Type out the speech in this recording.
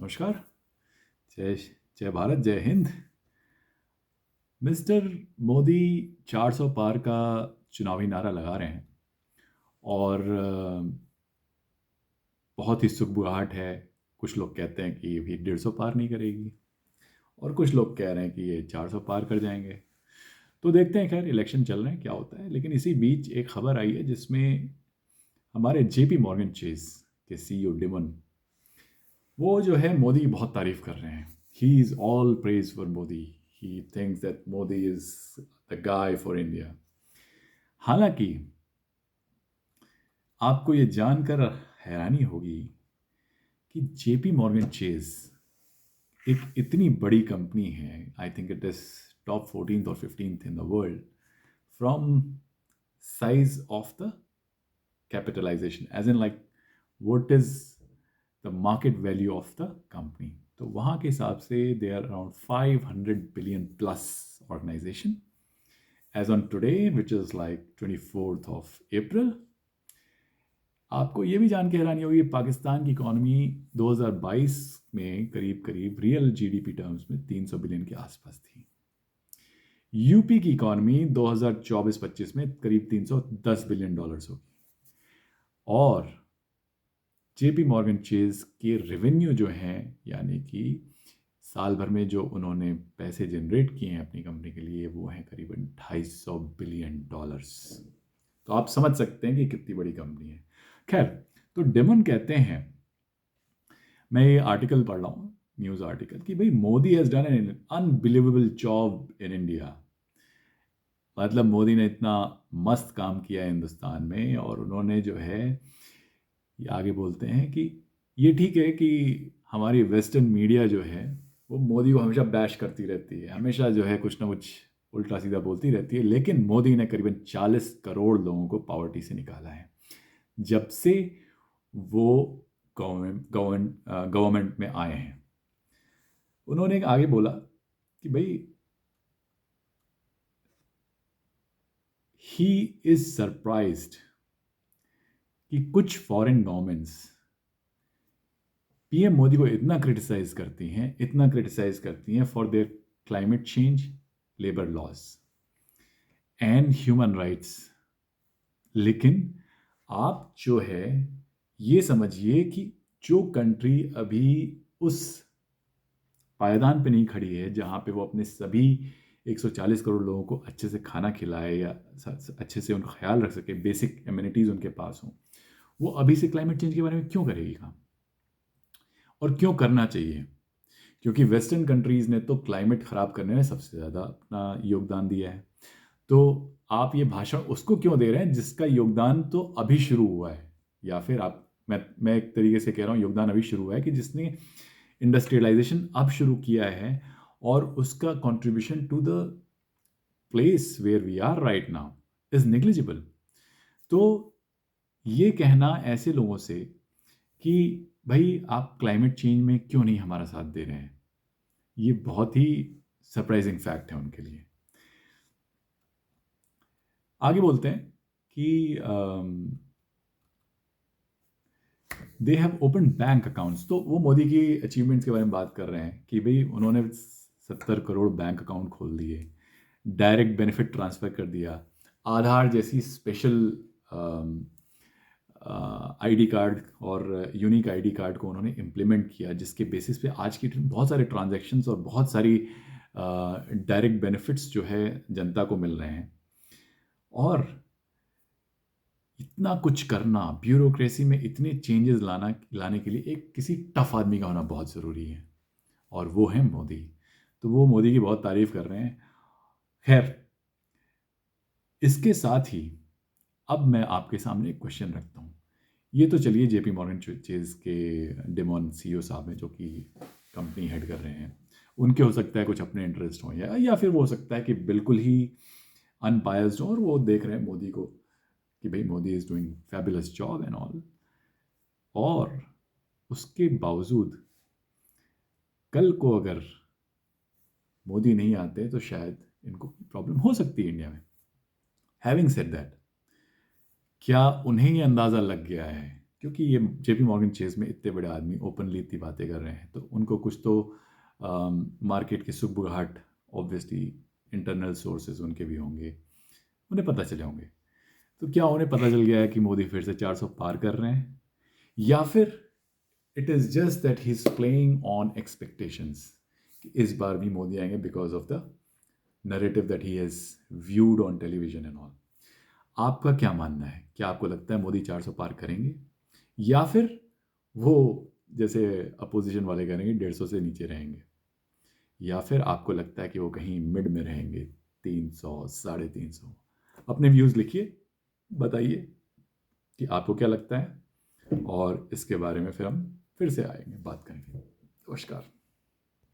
नमस्कार। जय जय भारत, जय हिंद। मिस्टर मोदी 400 पार का चुनावी नारा लगा रहे हैं और बहुत ही सुगबुगाहट है। कुछ लोग कहते हैं कि ये भी 150 पार नहीं करेगी और कुछ लोग कह रहे हैं कि ये 400 पार कर जाएंगे। तो देखते हैं, खैर इलेक्शन चल रहे हैं क्या होता है। लेकिन इसी बीच एक खबर आई है जिसमें हमारे जेपी मॉर्गन चेस के सीईओ डिमन, वो जो है मोदी की बहुत तारीफ कर रहे हैं। He is all praise for Modi. He thinks that Modi is the guy for India. हालांकि आपको ये जानकर हैरानी होगी कि जेपी मॉर्गन चेस एक इतनी बड़ी कंपनी है। I think it is top 14th और 15th in the world from size of the capitalisation, as in like what is the market value of the company. तो वहाँ के हिसाब से they are around 500 billion plus organisation as on today, which is like 24th of April. आपको ये भी जान के हैरानी होगी, पाकिस्तान की इकॉनमी 2022 में करीब करीब रियल जीडीपी टर्म्स में 300 बिलियन के आसपास थी। यूपी की इकॉनमी 2024-25 में करीब 310 बिलियन डॉलर्स होगी। और जेपी मॉर्गन चेज के रेवेन्यू जो हैं, यानी कि साल भर में जो उन्होंने पैसे जनरेट किए हैं अपनी कंपनी के लिए, वो हैं करीबन 250 बिलियन डॉलर्स। तो आप समझ सकते हैं कि कितनी बड़ी कंपनी है। खैर, तो डेमन कहते हैं, मैं ये आर्टिकल पढ़ रहा हूँ, न्यूज़ आर्टिकल, कि भाई Modi has done an unbelievable job in India. मतलब मोदी ने इतना मस्त काम किया है हिंदुस्तान में। और उन्होंने जो है, ये आगे बोलते हैं कि ये ठीक है कि हमारी वेस्टर्न मीडिया जो है वो मोदी को हमेशा बैश करती रहती है, हमेशा जो है कुछ ना कुछ उल्टा सीधा बोलती रहती है, लेकिन मोदी ने करीबन 40 करोड़ लोगों को पॉवर्टी से निकाला है जब से वो गवर्नमेंट में आए हैं। उन्होंने आगे बोला कि भाई ही इज सरप्राइज्ड कि कुछ फॉरेन गवर्नमेंट्स पीएम मोदी को इतना क्रिटिसाइज करती हैं for their climate change, labour laws and human rights. लेकिन आप जो है ये समझिए कि जो कंट्री अभी उस पायदान पे नहीं खड़ी है जहाँ पे वो अपने सभी 140 करोड़ लोगों को अच्छे से खाना खिलाए या अच्छे से उनका ख्याल रख सके, बेसिक एम्यूनिटीज़ उनके पास हों, वो अभी से क्लाइमेट चेंज के बारे में क्यों करेगी काम? और क्यों करना चाहिए? क्योंकि वेस्टर्न कंट्रीज़ ने तो क्लाइमेट ख़राब करने में सबसे ज़्यादा अपना योगदान दिया है। तो आप ये भाषण उसको क्यों दे रहे हैं जिसका योगदान तो अभी शुरू हुआ है? या फिर आप, मैं एक तरीके से कह रहा हूँ, योगदान अभी शुरू हुआ है कि जिसने इंडस्ट्रियलाइजेशन अब शुरू किया है और उसका contribution to the place where we are right now is negligible. तो ये कहना ऐसे लोगों से कि भाई आप क्लाइमेट चेंज में क्यों नहीं हमारा साथ दे रहे हैं, ये बहुत ही सरप्राइजिंग फैक्ट है उनके लिए। आगे बोलते हैं कि they have open bank accounts. तो वो मोदी की अचीवमेंट्स के बारे में बात कर रहे हैं कि भाई उन्होंने 70 करोड़ बैंक अकाउंट खोल दिए, डायरेक्ट बेनिफिट ट्रांसफ़र कर दिया, आधार जैसी स्पेशल आईडी कार्ड और यूनिक आईडी कार्ड को उन्होंने इम्प्लीमेंट किया, जिसके बेसिस पे आज की बहुत सारे ट्रांजैक्शंस और बहुत सारी डायरेक्ट बेनिफिट्स जो है जनता को मिल रहे हैं। और इतना कुछ करना, ब्यूरोक्रेसी में इतने चेंजेस लाने के लिए एक किसी टफ आदमी का होना बहुत ज़रूरी है, और वो है मोदी। तो वो मोदी की बहुत तारीफ कर रहे हैं। खैर, इसके साथ ही अब मैं आपके सामने एक क्वेश्चन रखता हूँ। ये तो चलिए जेपी मॉर्गन चेज के डिमॉन सीईओ साहब हैं जो कि कंपनी हेड कर रहे हैं, उनके हो सकता है कुछ अपने इंटरेस्ट हों, या फिर वो हो सकता है कि बिल्कुल ही अनबायस्ड हो और वो देख रहे हैं मोदी को कि भाई Modi is doing fabulous job and all. और उसके बावजूद कल को अगर मोदी नहीं आते तो शायद इनको प्रॉब्लम हो सकती है इंडिया में। हैविंग सेड दैट, क्या उन्हें ये अंदाज़ा लग गया है क्योंकि ये जेपी मॉर्गन चेस में इतने बड़े आदमी ओपनली इतनी बातें कर रहे हैं, तो उनको कुछ तो मार्केट की सुगबुगाहट, ऑब्वियसली इंटरनल सोर्सेज उनके भी होंगे, उन्हें पता चले होंगे। तो क्या उन्हें पता चल गया है कि मोदी फिर से 400 पार कर रहे हैं, या फिर it is just that he is playing on expectations कि इस बार भी मोदी आएंगे because of the narrative that he has viewed on television and all. आपका क्या मानना है? क्या आपको लगता है मोदी 400 पार करेंगे, या फिर वो जैसे अपोजिशन वाले करेंगे 150 से नीचे रहेंगे, या फिर आपको लगता है कि वो कहीं मिड में रहेंगे 300 350? अपने व्यूज़ लिखिए, बताइए कि आपको क्या लगता है, और इसके बारे में फिर हम फिर से आएंगे, बात करेंगे। नमस्कार।